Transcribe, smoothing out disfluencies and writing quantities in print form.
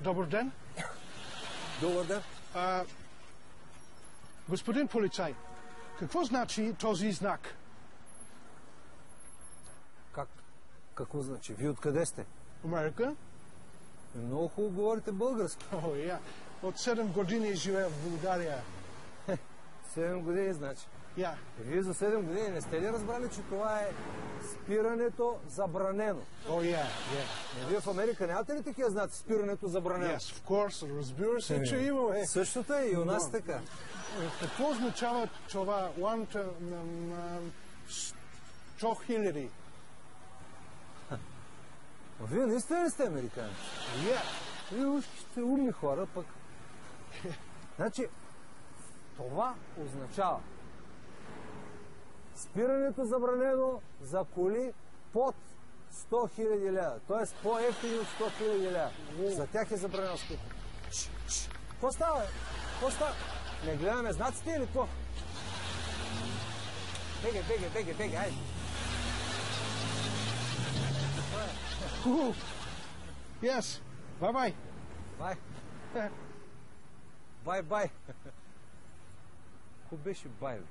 Добър ден. Добър ден. Господин полицай, какво значи този знак? Какво значи? Вие откъде сте? Америка? Много хубаво говорите български. О, я. От 7 години живея в България. 7 години, значи. Я. Вие за 7 години не сте ли разбрали, че това е спирането забранено? О, я. Вие в Америка нямате ли такива знаци? Спирането забранено? Yes, of course. Разбира се, че имаме. Същото е и у нас така. Какво означава това? 100 хиляди. Вие наистина ли сте американци? Вие сте умни хора, пък. Значи, това означава спирането забранено за коли под 100 хиляди лева. Тоест по-евтини от 100 хиляди лева. За тях е забранено спирането. Какво става? Какво става? Не гледаме знаците или какво? Бегай, айде. Yes. Bye-bye. Бай. Ко беше бай, бе?